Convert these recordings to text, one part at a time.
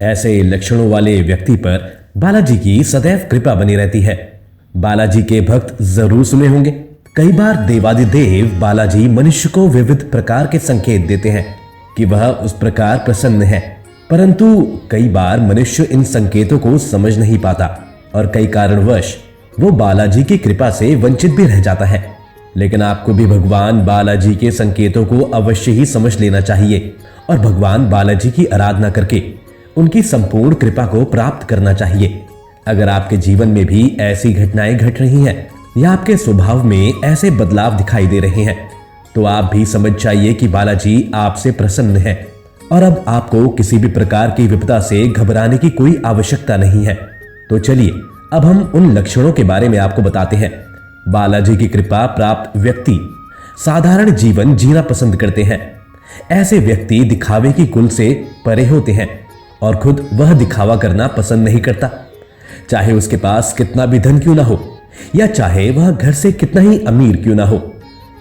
ऐसे लक्षणों वाले व्यक्ति पर बालाजी की सदैव कृपा बनी रहती है। बालाजी के भक्त जरूर सुने होंगे, कई बार देवादिदेव बालाजी मनुष्य को विविध प्रकार के संकेत देते हैं कि वह उस प्रकार प्रसन्न है, परंतु कई बार मनुष्य इन संकेतों को समझ नहीं पाता और कई कारणवश वो बालाजी की कृपा से वंचित भी रह जाता है। लेकिन आपको भी भगवान बालाजी के संकेतों को अवश्य ही समझ लेना चाहिए और भगवान बालाजी की आराधना करके उनकी संपूर्ण कृपा को प्राप्त करना चाहिए। अगर आपके जीवन में भी ऐसी घटनाएं घट रही हैं या आपके स्वभाव में ऐसे बदलाव दिखाई दे रहे हैं, तो आप भी समझ जाइए कि बालाजी आपसे प्रसन्न है और अब आपको किसी भी प्रकार की विपदा से घबराने की कोई आवश्यकता नहीं है। तो चलिए अब हम उन लक्षणों के बारे में आपको बताते हैं। बालाजी की कृपा प्राप्त व्यक्ति साधारण जीवन जीना पसंद करते हैं। ऐसे व्यक्ति दिखावे की कुल से परे होते हैं और खुद वह दिखावा करना पसंद नहीं करता, चाहे उसके पास कितना भी धन क्यों ना हो या चाहे वह घर से कितना ही अमीर क्यों ना हो।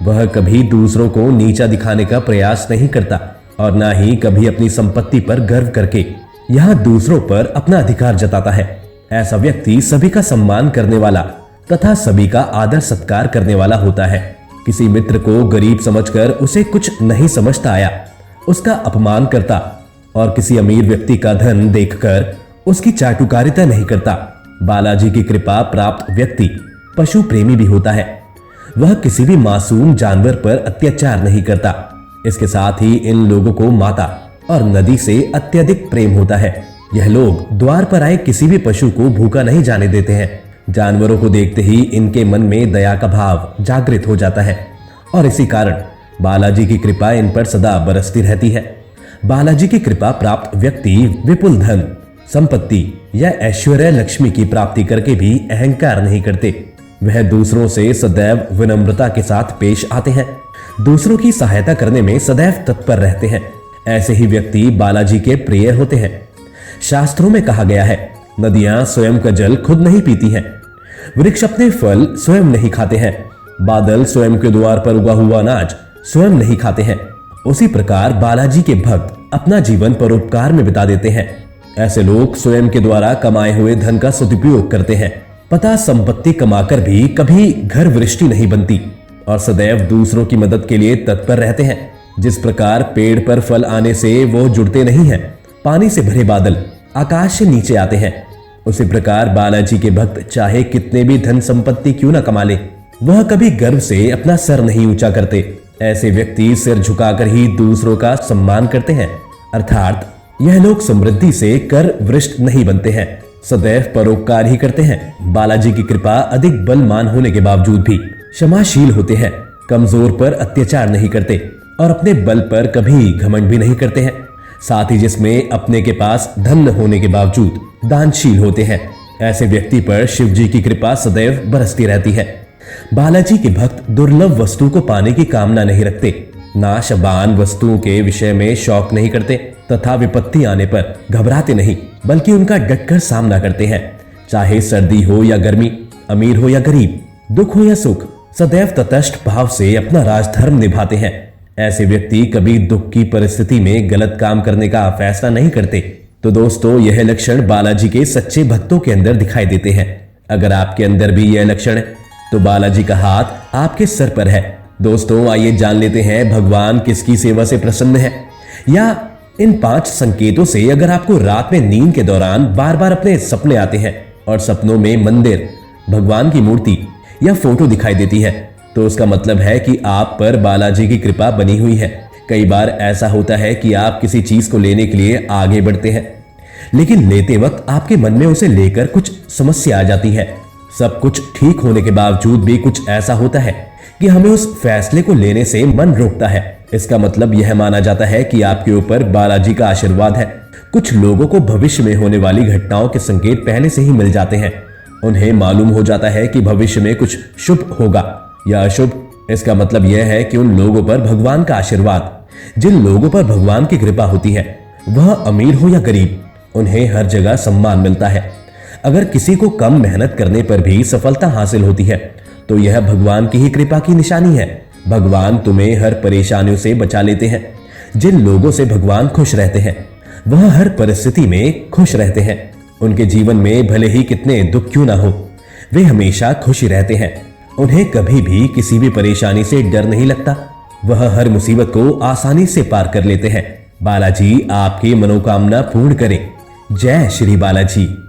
वह कभी दूसरों को नीचा दिखाने का प्रयास नहीं करता और ना ही कभी अपनी संपत्ति पर गर्व करके यहां दूसरों पर अपना अधिकार जताता है। ऐसा व्यक्ति सभी का सम्मान करने वाला तथा सभी का आदर सत्कार करने वाला होता है। किसी मित्र को गरीब समझकर उसे कुछ नहीं समझता आया उसका अपमान करता और किसी अमीर व्यक्ति का धन देखकर उसकी चाटुकारिता नहीं करता। बालाजी की कृपा प्राप्त व्यक्ति पशु प्रेमी भी होता है। वह किसी भी मासूम जानवर पर अत्याचार नहीं करता। इसके साथ ही इन लोगों को माता और नदी से अत्यधिक प्रेम होता है। यह लोग द्वार पर आए किसी भी पशु को भूखा नहीं जाने देते हैं। जानवरों को देखते ही इनके मन में दया का भाव जागृत हो जाता है और इसी कारण बालाजी की कृपा इन पर सदा बरसती रहती है। बालाजी की कृपा प्राप्त व्यक्ति विपुल धन, संपत्ति या ऐश्वर्य लक्ष्मी की प्राप्ति करके भी अहंकार नहीं करते। वह दूसरों से सदैव विनम्रता के साथ पेश आते हैं, दूसरों की सहायता करने में सदैव तत्पर रहते हैं। ऐसे ही व्यक्ति बालाजी के प्रिय होते हैं। शास्त्रों में कहा गया है, नदियां स्वयं का जल खुद नहीं पीती हैं, वृक्ष अपने फल स्वयं नहीं खाते हैं, बादल स्वयं के द्वार पर उगा हुआ अनाज स्वयं नहीं खाते हैं। उसी प्रकार बालाजी के भक्त अपना जीवन परोपकार में बिता देते हैं। ऐसे लोग स्वयं के द्वारा कमाए हुए धन का सदुपयोग करते हैं। पता संपत्ति कमाकर भी कभी घर वृष्टि नहीं बनती और सदैव दूसरों की मदद के लिए तत्पर रहते हैं। जिस प्रकार पेड़ पर फल आने से वो जुड़ते नहीं हैं, पानी से भरे बादल आकाश से नीचे आते हैं, उसी प्रकार बालाजी के भक्त चाहे कितने भी धन संपत्ति क्यों न कमा ले, वह कभी गर्व से अपना सर नहीं ऊंचा करते। ऐसे व्यक्ति सिर झुकाकर ही दूसरों का सम्मान करते हैं, अर्थात यह लोग समृद्धि से कर वृष्ट नहीं बनते हैं, सदैव परोपकार ही करते हैं। बालाजी की कृपा अधिक बलवान होने के बावजूद भी क्षमाशील होते हैं, कमजोर पर अत्याचार नहीं करते और अपने बल पर कभी घमंड भी नहीं करते हैं। साथ ही जिसमें अपने के पास धन न होने के बावजूद दानशील होते हैं। ऐसे व्यक्ति पर शिव जी की कृपा सदैव बरसती रहती है। बालाजी के भक्त दुर्लभ वस्तु को पाने की कामना नहीं रखते, नाशवान वस्तुओं के विषय में शौक नहीं करते तथा विपत्ति आने पर घबराते नहीं, बल्कि उनका डटकर सामना करते हैं। चाहे सर्दी हो या गर्मी, अमीर हो या गरीब, दुख हो या सुख, सदैव तटस्थ भाव से अपना राजधर्म निभाते हैं। ऐसे व्यक्ति कभी दुख की परिस्थिति में गलत काम करने का फैसला नहीं करते। तो दोस्तों, यह लक्षण बालाजी के सच्चे भक्तों के अंदर दिखाई देते हैं। अगर आपके अंदर भी यह लक्षण है तो बालाजी का हाथ आपके सर पर है। दोस्तों, आइए जान लेते हैं भगवान किसकी सेवा से प्रसन्न है, या इन 5 संकेतों से अगर आपको रात में नींद के दौरान बार बार अपने सपने आते हैं और सपनों में मंदिर, भगवान की मूर्ति या फोटो दिखाई देती है, तो उसका मतलब है कि आप पर बालाजी की कृपा बनी हुई है। कई बार ऐसा होता है कि आप किसी चीज को लेने के लिए आगे बढ़ते हैं, लेकिन लेते वक्त आपके मन में उसे लेकर कुछ समस्या आ जाती है। सब कुछ ठीक होने के बावजूद भी कुछ ऐसा होता है कि हमें उस फैसले को लेने से मन रोकता है। इसका मतलब यह माना जाता है कि आपके ऊपर बालाजी का आशीर्वाद है। कुछ लोगों को भविष्य में होने वाली घटनाओं के संकेत पहले से ही मिल जाते हैं। उन्हें मालूम हो जाता है कि भविष्य में कुछ शुभ होगा या अशुभ। इसका मतलब यह है कि उन लोगों पर भगवान का आशीर्वाद, जिन लोगों पर भगवान की कृपा होती है, वह अमीर हो या गरीब, उन्हें हर जगह सम्मान मिलता है। अगर किसी को कम मेहनत करने पर भी सफलता हासिल होती है तो यह भगवान की ही कृपा की निशानी है। भगवान तुम्हें हर परेशानियों से बचा लेते हैं। जिन लोगों से भगवान खुश रहते हैं, वह हर परिस्थिति में खुश रहते हैं। उनके जीवन में भले ही कितने दुख क्यों ना हो, वे हमेशा खुश ही रहते हैं। उन्हें कभी भी किसी भी परेशानी से डर नहीं लगता। वह हर मुसीबत को आसानी से पार कर लेते हैं। बालाजी आपकी मनोकामना पूर्ण करें। जय श्री बालाजी।